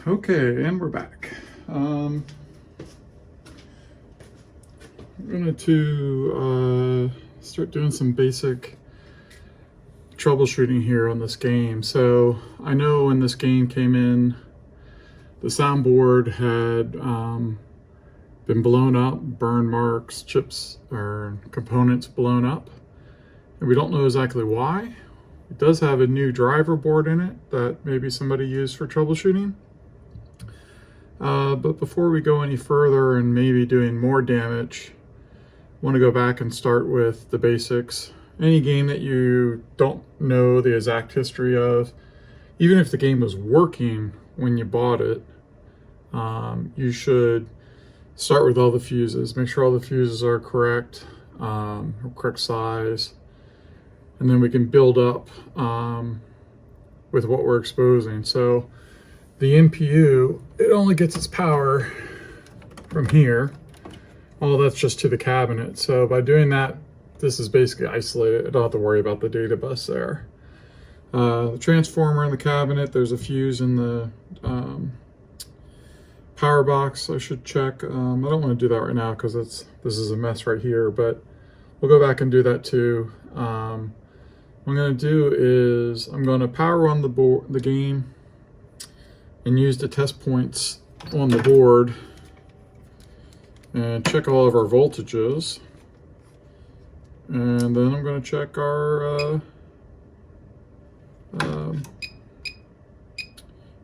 Okay, and we're back. I'm going to start doing some basic troubleshooting here on this game. So I know when this game came in, the soundboard had been blown up, burn marks, chips or components blown up, and we don't know exactly why. It does have a new driver board in it that maybe somebody used for troubleshooting. But before we go any further and maybe doing more damage, I want to go back and start with the basics. Any game that you don't know the exact history of, even if the game was working when you bought it, you should start with all the fuses. Make sure all the fuses are correct, correct size, and then we can build up with what we're exposing. So the NPU, it only gets its power from here. All that's just to the cabinet. So by doing that, this is basically isolated. I don't have to worry about the data bus there. The transformer in the cabinet, there's a fuse in the power box. I should check. I don't want to do that right now because this is a mess right here, but we'll go back and do that too. What I'm going to do is I'm going to power on the game and use the test points on the board and check all of our voltages. And then I'm going to check our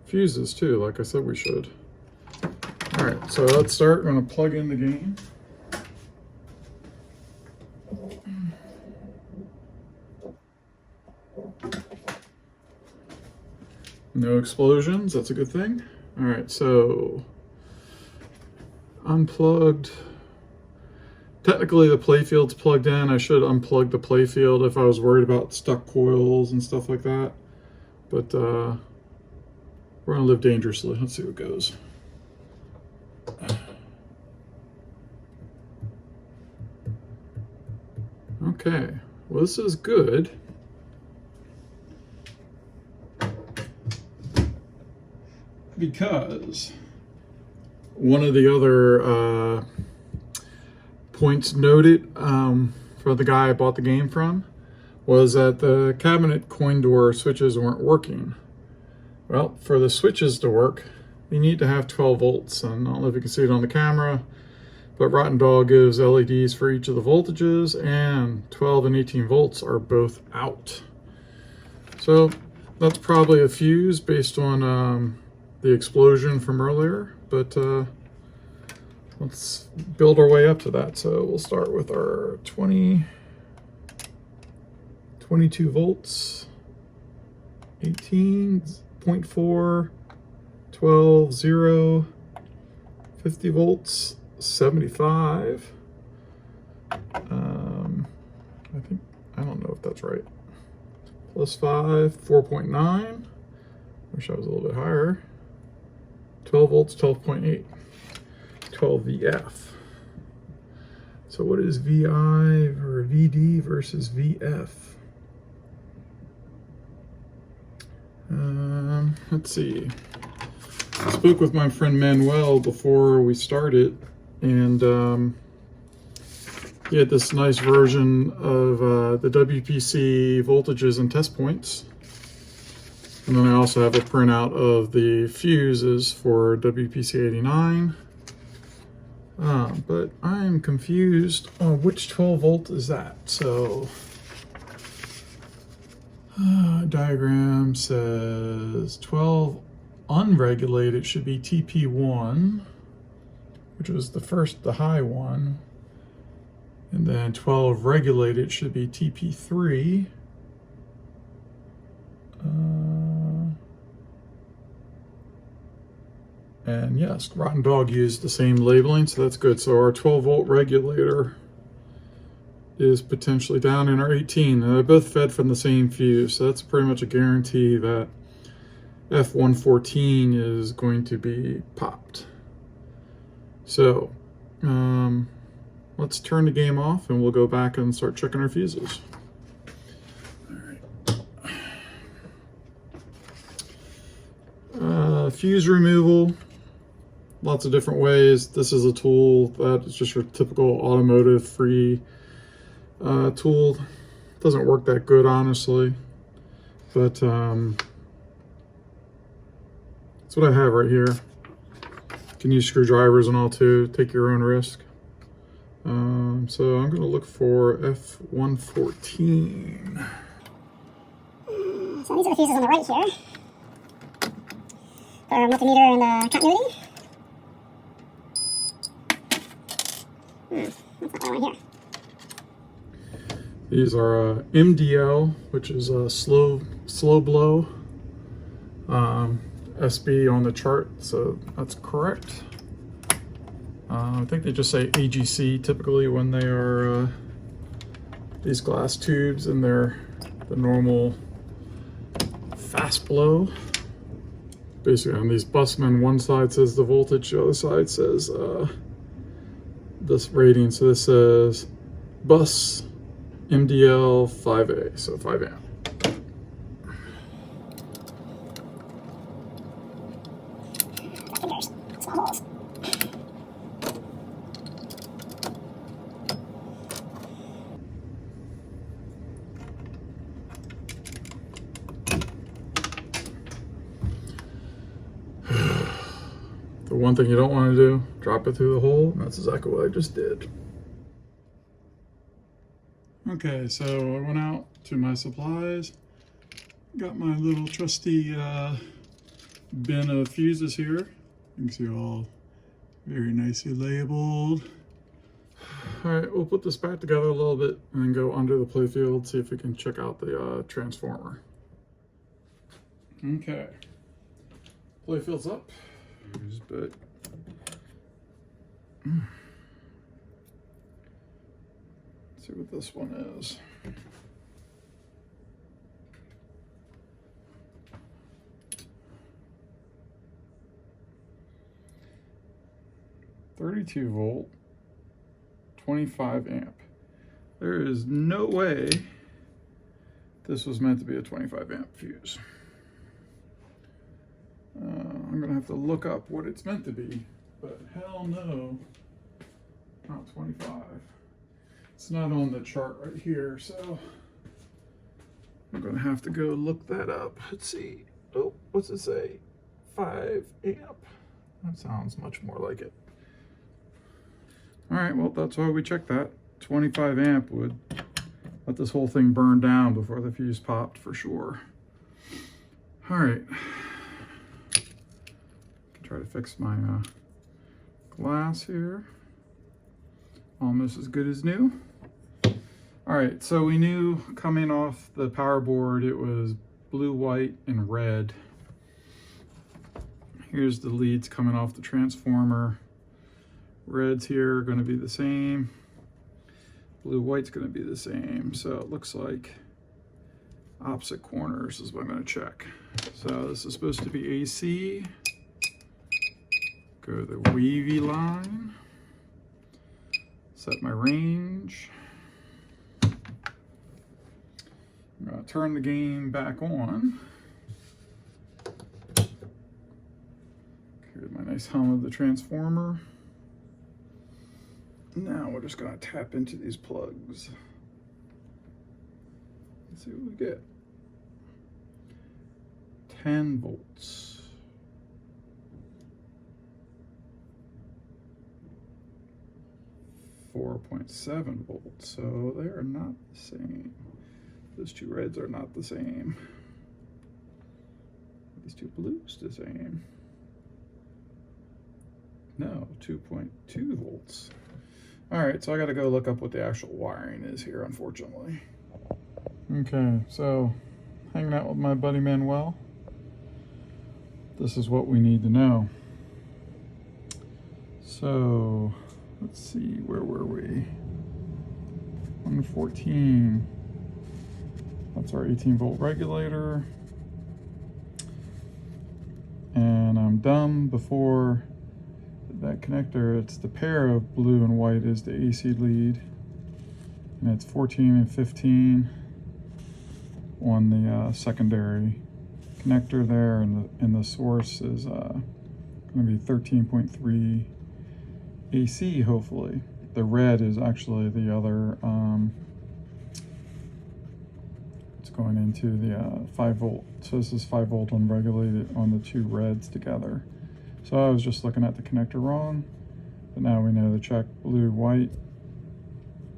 fuses too, like I said we should. All right, so let's start. I'm going to plug in the game. No explosions, that's a good thing. All right, so unplugged. Technically the playfield's plugged in. I should unplug the playfield if I was worried about stuck coils and stuff like that. But we're gonna live dangerously. Let's see what goes. Okay, well this is good. Because one of the other points noted for the guy I bought the game from was that the cabinet coin door switches weren't working. Well, for the switches to work, you need to have 12 volts. And I don't know if you can see it on the camera, but Rotten Dog gives LEDs for each of the voltages, and 12 and 18 volts are both out. So that's probably a fuse based on the explosion from earlier, but let's build our way up to that. So we'll start with our 22 volts, 18.4, 12, 0, 50 volts, 75. I don't know if that's right. Plus 5, 4.9. Wish I was a little bit higher. 12 volts, 12.8, 12 VF. So what is VI or VD versus VF? Let's see. I spoke with my friend Manuel before we started, and he had this nice version of the WPC voltages and test points. And then I also have a printout of the fuses for WPC 89. But I'm confused on which 12 volt is that. So diagram says 12 unregulated should be TP1, which was the high one. And then 12 regulated should be TP3. And yes, Rotten Dog used the same labeling, so that's good. So our 12 volt regulator is potentially down in our 18. And they're both fed from the same fuse, so that's pretty much a guarantee that F114 is going to be popped. So let's turn the game off and we'll go back and start checking our fuses. Fuse removal, lots of different ways. This is a tool that is just your typical automotive free tool. Doesn't work that good, honestly, but that's what I have right here. You can use screwdrivers and all too, take your own risk. So I'm going to look for F114. So these are the fuses on the right here for multimeter and continuity. That's not what I want here. These are MDL, which is a slow blow. SB on the chart, so that's correct. I think they just say AGC typically when they are these glass tubes, and they're the normal fast blow. Basically on these Busman, one side says the voltage, the other side says this rating. So this says bus MDL 5A, so 5 amp. Fingers, small holes. The one thing you don't want to do, drop it through the hole, and that's exactly what I just did. Okay, so I went out to my supplies, got my little trusty bin of fuses here. You can see all very nicely labeled. All right, we'll put this back together a little bit and then go under the playfield, see if we can check out the transformer. Okay, playfield's up. Here's bit. Let's see what this one is. .32 volt, 25 amp. There is no way this was meant to be a 25 amp fuse. I'm gonna have to look up what it's meant to be, but hell no, not 25. It's not on the chart right here, so I'm gonna have to go look that up. Let's see. Oh, what's it say? 5 amp. That sounds much more like it. All right, well, that's why we checked that. 25 amp would let this whole thing burn down before the fuse popped for sure. All right. Try to fix my glass here. Almost as good as new. All right, so we knew coming off the power board it was blue, white, and red. Here's the leads coming off the transformer. Reds here are going to be the same. Blue, white's going to be the same. So it looks like opposite corners is what I'm going to check. So this is supposed to be AC. Go to the wavy line, set my range. I'm gonna turn the game back on. Here's my nice hum of the transformer. Now we're just gonna tap into these plugs. Let's see what we get. 10 volts. 4.7 volts, so they are not the same. Those two reds are not the same. These two blues the same. No, 2.2 volts. All right, so I gotta go look up what the actual wiring is here, unfortunately. Okay, so hanging out with my buddy Manuel. This is what we need to know. So, let's see, where were we? 114. That's our 18 volt regulator. And I'm dumb before that connector. It's the pair of blue and white is the AC lead. And it's 14 and 15 on the secondary. connector there, and the source is going to be 13.3 AC, hopefully. The red is actually the other, it's going into the 5 volt. So this is 5 volt unregulated on the two reds together. So I was just looking at the connector wrong, but now we know to check blue, white,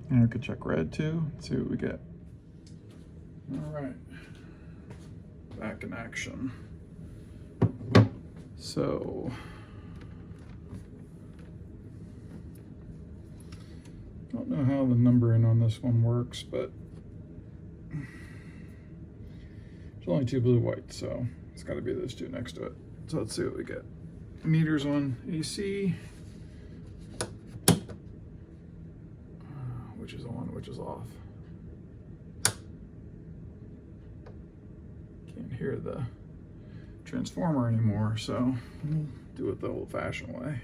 and we could check red too, see what we get. All right, back in action. So, don't know how the numbering on this one works, but there's only 2 blue, white, so it's got to be those two next to it. So let's see what we get. Meters on AC, which is on, which is off. Can't hear the transformer anymore, so we'll do it the old-fashioned way.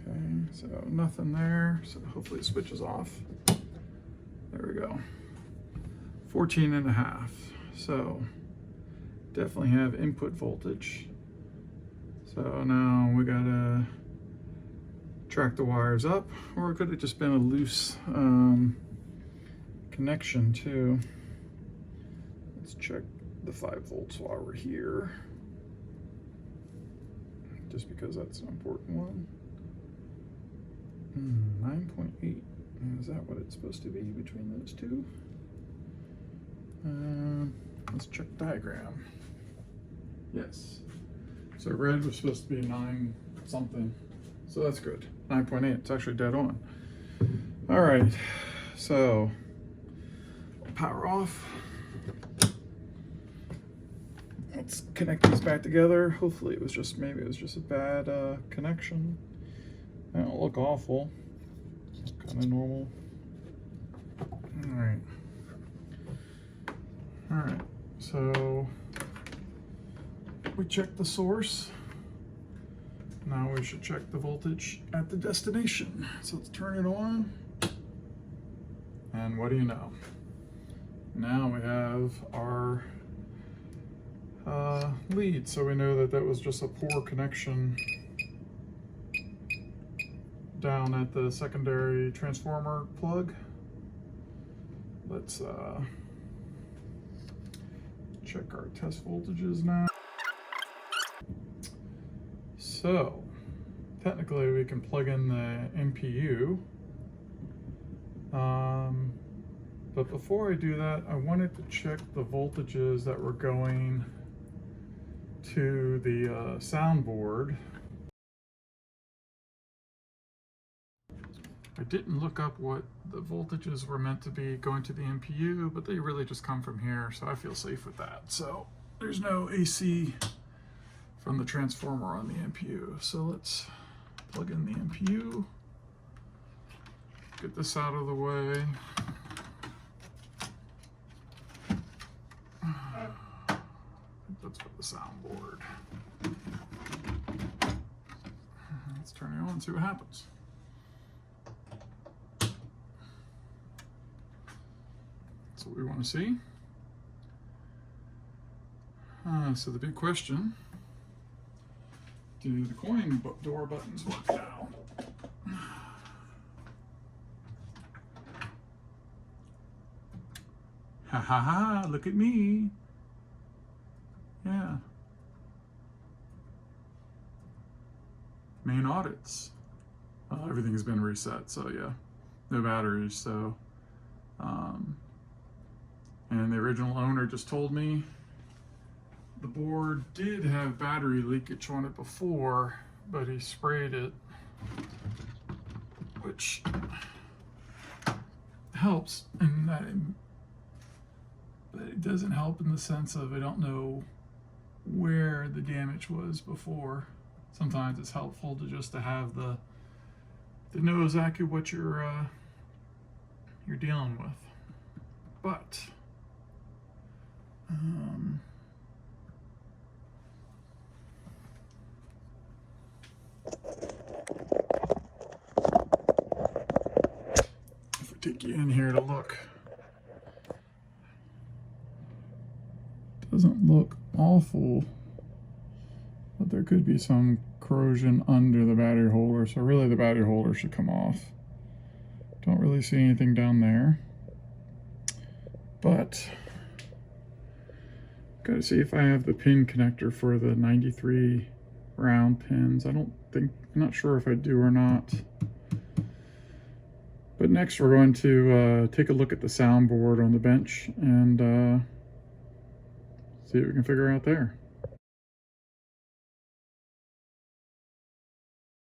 Okay, so nothing there, so hopefully it switches off. There we go. 14.5. So definitely have input voltage. So now we gotta track the wires up, or it could have just been a loose connection too. Let's check the 5 volts while we're here, just because that's an important one. 9.8. Is that what it's supposed to be between those two? Let's check diagram. Yes. So red was supposed to be 9 something. So that's good. 9.8. It's actually dead on. All right. So power off. Let's connect these back together. Hopefully it was just, maybe it was just a bad connection. That don't look awful. Kind of normal. All right. All right. So we checked the source. Now we should check the voltage at the destination. So let's turn it on. And what do you know? Now we have our lead. So we know that that was just a poor connection down at the secondary transformer plug. Let's check our test voltages now. So technically we can plug in the MPU, but before I do that, I wanted to check the voltages that were going to the soundboard. I didn't look up what the voltages were meant to be going to the MPU, but they really just come from here, so I feel safe with that. So there's no AC from the transformer on the MPU. So let's plug in the MPU, get this out of the way. That's for the soundboard. Let's turn it on and see what happens. That's what we want to see. So the big question, do the coin door buttons work now? Ha ha ha, look at me. Yeah. Main audits. Everything has been reset, so yeah. No batteries, so. And the original owner just told me the board did have battery leakage on it before, but he sprayed it, which helps, and that, but it doesn't help in the sense of I don't know where the damage was before. Sometimes it's helpful to just to have to know exactly what you're dealing with. But Doesn't look awful, but there could be some corrosion under the battery holder, so really the battery holder should come off. Don't really see anything down there, but gotta see if I have the pin connector for the 93 round pins. I'm not sure if I do or not. But next we're going to take a look at the soundboard on the bench and see what we can figure out there.